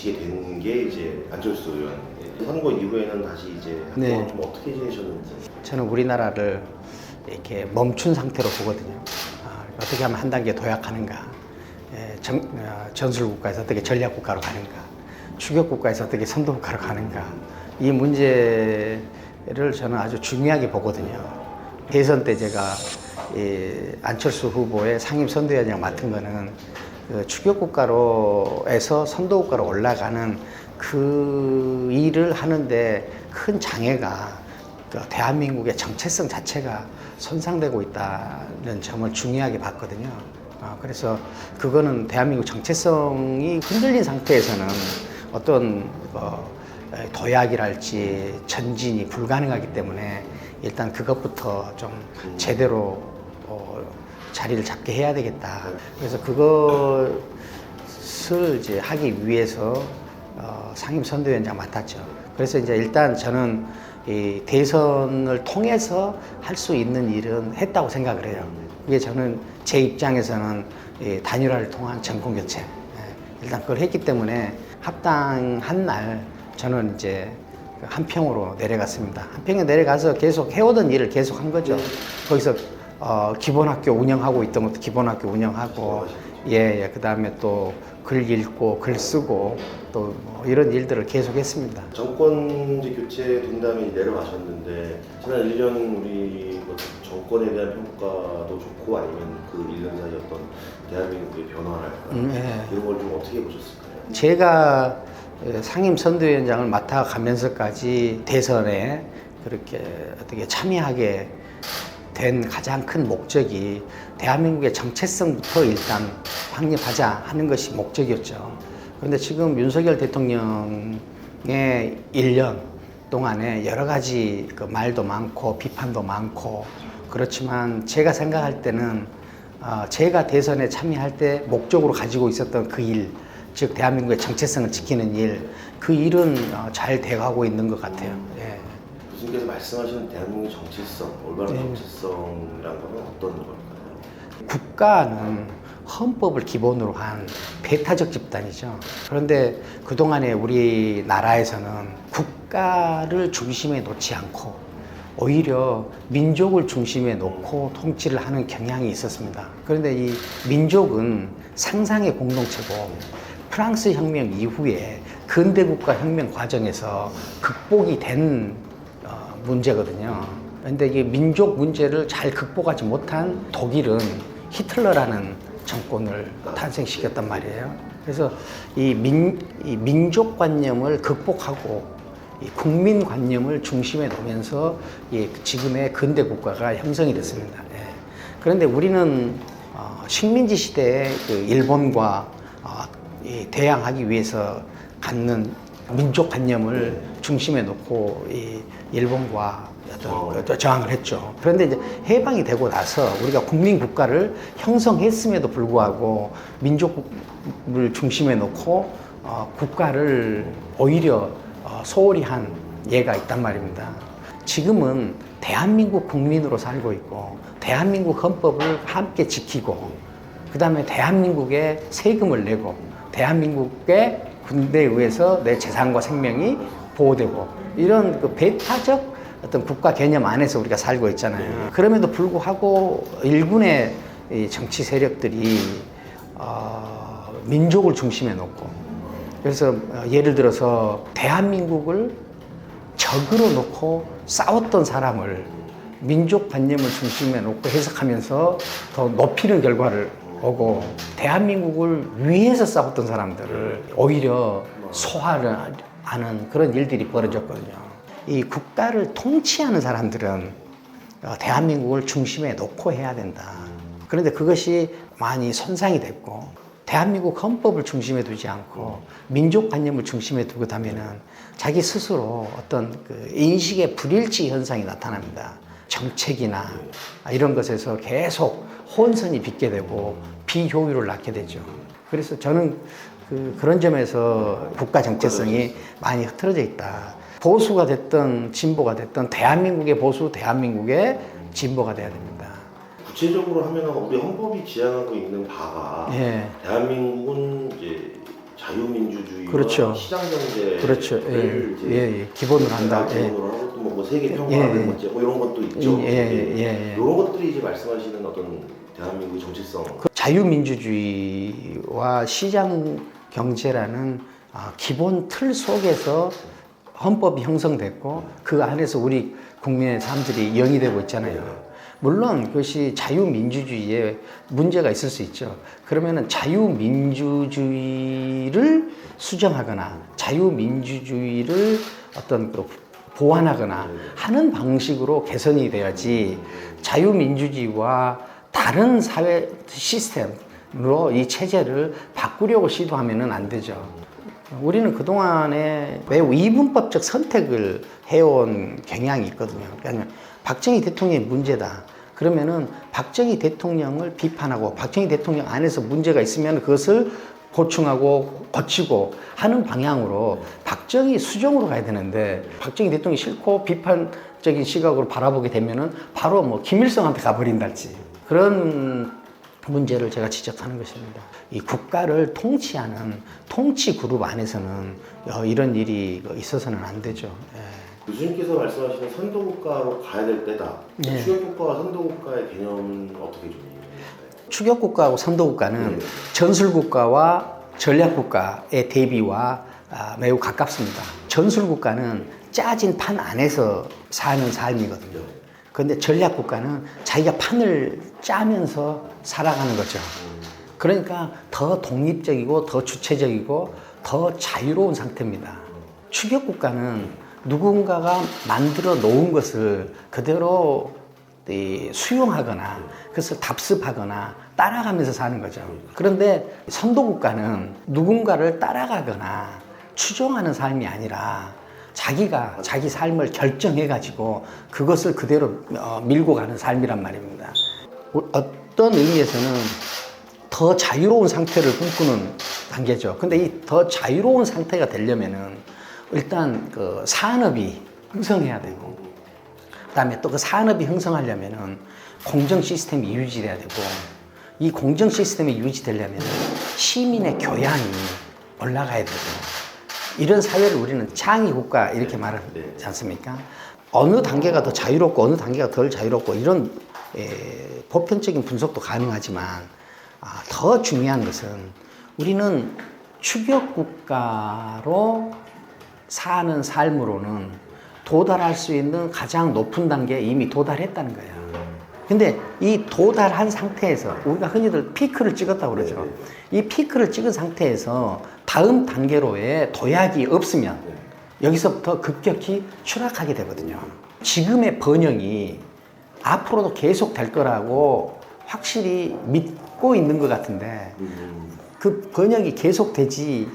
되시게 된 게 이제 안철수 의원. 선거 이후에는 다시 이제 네. 한동안 좀 어떻게 지내셨는지. 저는 우리나라를 이렇게 멈춘 상태로 보거든요. 어떻게 하면 한 단계 도약하는가, 전술국가에서 어떻게 전략국가로 가는가, 추격국가에서 어떻게 선도국가로 가는가, 이 문제를 저는 아주 중요하게 보거든요. 대선 때 제가 안철수 후보의 상임선대위원장 맡은 거는 그 추격국가로에서 선도국가로 올라가는 그 일을 하는데 큰 장애가 대한민국의 정체성 자체가 손상되고 있다는 점을 중요하게 봤거든요. 그래서 그거는 대한민국 정체성이 흔들린 상태에서는 어떤 도약이랄지 전진이 불가능하기 때문에 일단 그것부터 좀 제대로 자리를 잡게 해야 되겠다. 그래서 그것을 이제 하기 위해서 상임선대위원장 맡았죠. 그래서 이제 일단 저는 이 대선을 통해서 할 수 있는 일은 했다고 생각을 해요. 이게 저는 제 입장에서는 이 단일화를 통한 정권교체, 일단 그걸 했기 때문에 합당한 날 저는 이제 한평으로 내려갔습니다. 한평에 내려가서 계속 해오던 일을 계속 한 거죠. 거기서 기본학교 운영하고 있던 것도 기본학교 운영하고, 그 다음에 또 글 읽고 글 쓰고 또 뭐 이런 일들을 계속 했습니다. 정권 이제 교체된 다음에 내려가셨는데 지난 1년 우리 뭐 정권에 대한 평가도 좋고 아니면 그 1년 사이 어떤 대한민국의 변화랄까 이런 걸 좀 어떻게 보셨을까요? 제가 상임선대위원장을 맡아가면서까지 대선에 그렇게 어떻게 참여하게 된 가장 큰 목적이 대한민국의 정체성부터 일단 확립하자 하는 것이 목적이었죠. 그런데 지금 윤석열 대통령의 1년 동안에 여러 가지 그 말도 많고 비판도 많고 그렇지만 제가 생각할 때는 제가 대선에 참여할 때 목적으로 가지고 있었던 그 일, 즉 대한민국의 정체성을 지키는 일, 그 일은 잘 돼가고 있는 것 같아요. 예. 교수님께서 말씀하시는 대한민국의 정체성, 올바른 정체성이란 거는 어떤 걸까요? 국가는 헌법을 기본으로 한 배타적 집단이죠. 그런데 그동안에 우리나라에서는 국가를 중심에 놓지 않고 오히려 민족을 중심에 놓고 통치를 하는 경향이 있었습니다. 그런데 이 민족은 상상의 공동체고 프랑스 혁명 이후에 근대국가 혁명 과정에서 극복이 된 문제거든요. 그런데 이 민족 문제를 잘 극복하지 못한 독일은 히틀러라는 정권을 탄생시켰단 말이에요. 그래서 이 민족관념을 극복하고 이 국민관념을 중심에 두면서 이 지금의 근대 국가가 형성이 됐습니다. 그런데 우리는 식민지 시대에 그 일본과 대항하기 위해서 갖는 민족관념을 중심에 놓고 이 일본과 어떤 저항을 했죠. 그런데 이제 해방이 되고 나서 우리가 국민국가를 형성했음에도 불구하고 민족을 중심에 놓고 국가를 오히려 소홀히 한 예가 있단 말입니다. 지금은 대한민국 국민으로 살고 있고 대한민국 헌법을 함께 지키고 그 다음에 대한민국에 세금을 내고 대한민국의 군대에 의해서 내 재산과 생명이 보호되고 이런 그 배타적 어떤 국가 개념 안에서 우리가 살고 있잖아요. 그럼에도 불구하고 일군의 이 정치 세력들이 민족을 중심에 놓고 그래서 예를 들어서 대한민국을 적으로 놓고 싸웠던 사람을 민족관념을 중심에 놓고 해석하면서 더 높이는 결과를 오고 대한민국을 위해서 싸웠던 사람들을 오히려 소화를 하는 그런 일들이 벌어졌거든요. 이 국가를 통치하는 사람들은 대한민국을 중심에 놓고 해야 된다. 그런데 그것이 많이 손상이 됐고 대한민국 헌법을 중심에 두지 않고 민족관념을 중심에 두고 하면은 자기 스스로 어떤 그 인식의 불일치 현상이 나타납니다. 정책이나 이런 것에서 계속 혼선이 빚게 되고 비효율을 낳게 되죠. 그래서 저는 그런 점에서 국가 정체성이 많이 흐트러져 있다. 보수가 됐든 진보가 됐든 대한민국의 보수, 대한민국의 진보가 돼야 됩니다. 구체적으로 하면 우리 헌법이 지향하고 있는 바가 대한민국은 이제 자유민주주의와 그렇죠. 시장경제를 그렇죠. 예. 기본으로 한다. 기본으로 하고 또 뭐 세계 예. 평화의 문제 뭐 이런 것도 있죠. 예. 이런 것들이 이제 말씀하시는 어떤 대한민국의 정체성. 그 자유민주주의와 시장 경제라는 기본 틀 속에서 헌법이 형성됐고 그 안에서 우리 국민의 삶들이 영위되고 있잖아요. 물론 그것이 자유민주주의에 문제가 있을 수 있죠. 그러면은 자유민주주의를 수정하거나 자유민주주의를 어떤 보완하거나 하는 방식으로 개선이 돼야지 자유민주주의와 다른 사회 시스템으로 이 체제를 바꾸려고 시도하면은 안 되죠. 우리는 그동안에 매우 이분법적 선택을 해온 경향이 있거든요. 그러니까 박정희 대통령이 문제다. 그러면은 박정희 대통령을 비판하고 박정희 대통령 안에서 문제가 있으면 그것을 보충하고 고치고 하는 방향으로 박정희 수정으로 가야 되는데 박정희 대통령이 싫고 비판적인 시각으로 바라보게 되면은 바로 뭐 김일성한테 가버린달지 그런 문제를 제가 지적하는 것입니다. 이 국가를 통치하는 통치 그룹 안에서는 이런 일이 있어서는 안 되죠. 교수님께서 말씀하시는 선도국가로 가야 될 때다. 예. 추격국가와 선도국가의 개념은 어떻게 좀 이해해요? 추격국가하고 선도국가는 전술국가와 전략국가의 대비와 매우 가깝습니다. 전술국가는 짜진 판 안에서 사는 삶이거든요. 그런데 전략국가는 자기가 판을 짜면서 살아가는 거죠. 그러니까 더 독립적이고 더 주체적이고 더 자유로운 상태입니다. 추격국가는 누군가가 만들어 놓은 것을 그대로 수용하거나 그것을 답습하거나 따라가면서 사는 거죠. 그런데 선도국가는 누군가를 따라가거나 추종하는 삶이 아니라 자기가 자기 삶을 결정해가지고 그것을 그대로 밀고 가는 삶이란 말입니다. 어떤 의미에서는 더 자유로운 상태를 꿈꾸는 단계죠. 근데 이 더 자유로운 상태가 되려면은 일단 그 산업이 형성해야 되고, 그 다음에 또 그 산업이 형성하려면은 공정 시스템이 유지돼야 되고, 이 공정 시스템이 유지되려면 시민의 교양이 올라가야 되고, 이런 사회를 우리는 창의 국가 이렇게 말하지 않습니까? 어느 단계가 더 자유롭고 어느 단계가 덜 자유롭고 이런 보편적인 분석도 가능하지만 더 중요한 것은 우리는 추격 국가로 사는 삶으로는 도달할 수 있는 가장 높은 단계에 이미 도달했다는 거예요. 근데 이 도달한 상태에서 우리가 흔히들 피크를 찍었다고 그러죠. 이 피크를 찍은 상태에서 다음 단계로의 도약이 없으면 여기서부터 급격히 추락하게 되거든요. 지금의 번영이 앞으로도 계속 될 거라고 확실히 믿고 있는 것 같은데 그 번영이 계속되지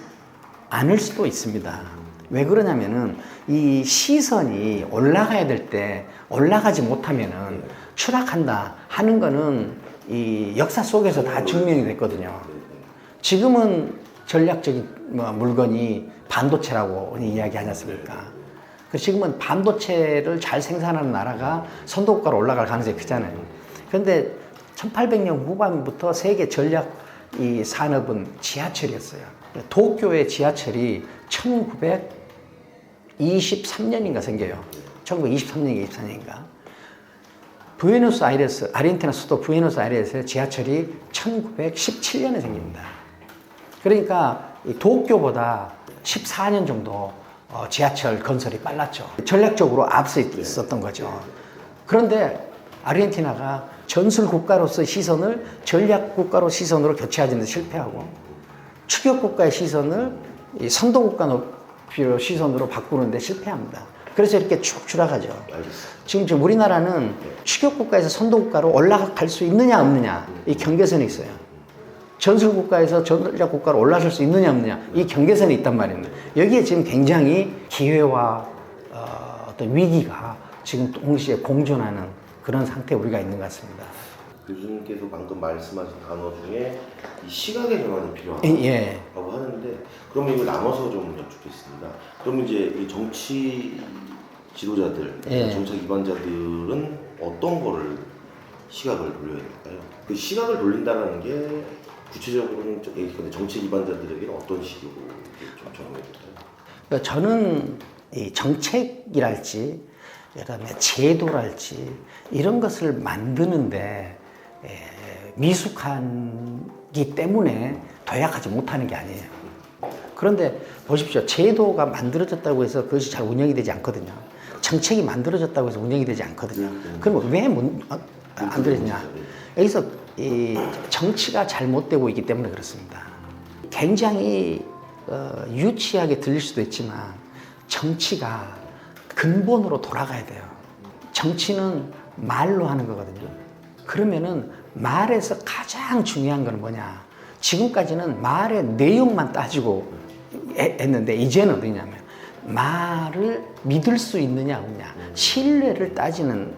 않을 수도 있습니다. 왜 그러냐면은 이 시선이 올라가야 될 때 올라가지 못하면은 추락한다 하는 거는 이 역사 속에서 다 증명이 됐거든요. 지금은 전략적인 물건이 반도체라고 이야기하지 않습니까? 지금은 반도체를 잘 생산하는 나라가 선도국가로 올라갈 가능성이 크잖아요. 그런데 1800년 후반부터 세계 전략 이 산업은 지하철이었어요. 도쿄의 지하철이 1923년인가 생겨요. 1923년인가 24년인가. 부에노스아이레스, 아르헨티나 수도 부에노스아이레스의 지하철이 1917년에 생깁니다. 그러니까 도쿄보다 14년 정도 지하철 건설이 빨랐죠. 전략적으로 앞서 있었던 거죠. 그런데 아르헨티나가 전술 국가로서의 시선을 전략 국가로 시선으로 교체하는 데 실패하고 추격 국가의 시선을 선도 국가 시선으로 바꾸는데 실패합니다. 그래서 이렇게 쭉 추락하죠. 지금 우리나라는 추격 국가에서 선도 국가로 올라갈 수 있느냐 없느냐 이 경계선이 있어요. 전술 국가에서 전략 국가로 올라설 수 있느냐 없느냐 이 경계선이 있단 말입니다. 여기에 지금 굉장히 기회와 어떤 위기가 지금 동시에 공존하는 그런 상태에 우리가 있는 것 같습니다. 교수님께서 방금 말씀하신 단어 중에 이 시각의 전환이 필요하다고 하는데 그러면 이걸 나눠서 좀 여쭙겠습니다. 그럼 이제 이 정치 지도자들, 정책 기관자들은 어떤 거를 시각을 돌려야 될까요? 그 시각을 돌린다는 게 구체적으로는 근데 정치 기반자들에게 어떤 식으로 좀 적용이 될까요? 그러니까 저는 이 정책이랄지 그다음에 제도랄지 이런 것을 만드는데 미숙하기 때문에 도약하지 못하는 게 아니에요. 그런데 보십시오. 제도가 만들어졌다고 해서 그것이 잘 운영이 되지 않거든요. 정책이 만들어졌다고 해서 운영이 되지 않거든요. 그럼 왜 안 되느냐? 여기서 이 정치가 잘못되고 있기 때문에 그렇습니다. 굉장히 유치하게 들릴 수도 있지만 정치가 근본으로 돌아가야 돼요. 정치는 말로 하는 거거든요. 그러면은 말에서 가장 중요한 건 뭐냐? 지금까지는 말의 내용만 따지고 했는데 이제는 어디냐면 말을 믿을 수 있느냐 없느냐 신뢰를 따지는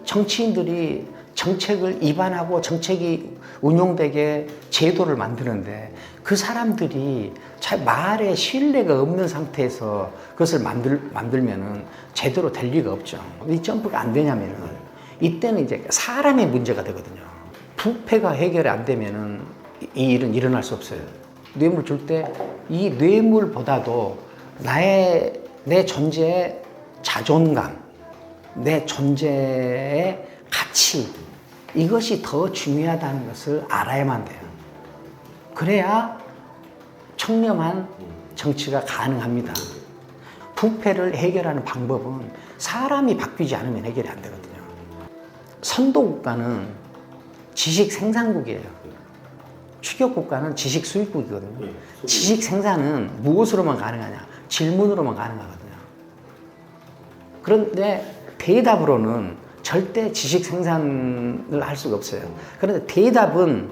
정치인들이 정책을 입안하고 정책이 운용되게 제도를 만드는데 그 사람들이 잘 말에 신뢰가 없는 상태에서 그것을 만들면은 제대로 될 리가 없죠. 이 점프가 안 되냐면은 이때는 이제 사람의 문제가 되거든요. 부패가 해결이 안 되면은 이 일은 일어날 수 없어요. 뇌물 줄 때 이 뇌물보다도 내 존재의 자존감, 내 존재의 가치 이것이 더 중요하다는 것을 알아야만 돼요. 그래야 청렴한 정치가 가능합니다. 부패를 해결하는 방법은 사람이 바뀌지 않으면 해결이 안 되거든요. 선도국가는 지식 생산국이에요. 추격국가는 지식 수입국이거든요. 지식 생산은 무엇으로만 가능하냐? 질문으로만 가능하거든요. 그런데 대답으로는 절대 지식 생산을 할 수가 없어요. 그런데 대답은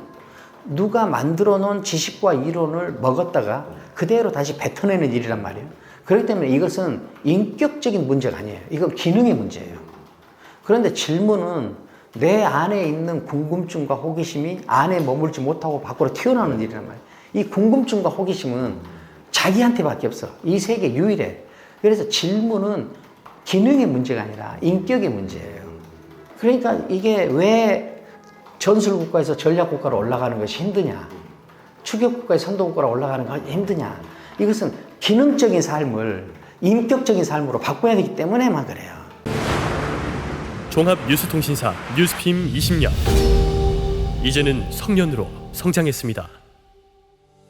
누가 만들어 놓은 지식과 이론을 먹었다가 그대로 다시 뱉어내는 일이란 말이에요. 그렇기 때문에 이것은 인격적인 문제가 아니에요. 이건 기능의 문제예요. 그런데 질문은 내 안에 있는 궁금증과 호기심이 안에 머물지 못하고 밖으로 튀어나오는 일이란 말이에요. 이 궁금증과 호기심은 자기한테밖에 없어. 이 세계 유일해. 그래서 질문은 기능의 문제가 아니라 인격의 문제예요. 그러니까 이게 왜 전술국가에서 전략국가로 올라가는 것이 힘드냐? 추격국가에서 선도국가로 올라가는 것이 힘드냐? 이것은 기능적인 삶을 인격적인 삶으로 바꿔야 되기 때문에만 그래요. 종합 뉴스통신사 뉴스핌 20년. 이제는 성년으로 성장했습니다.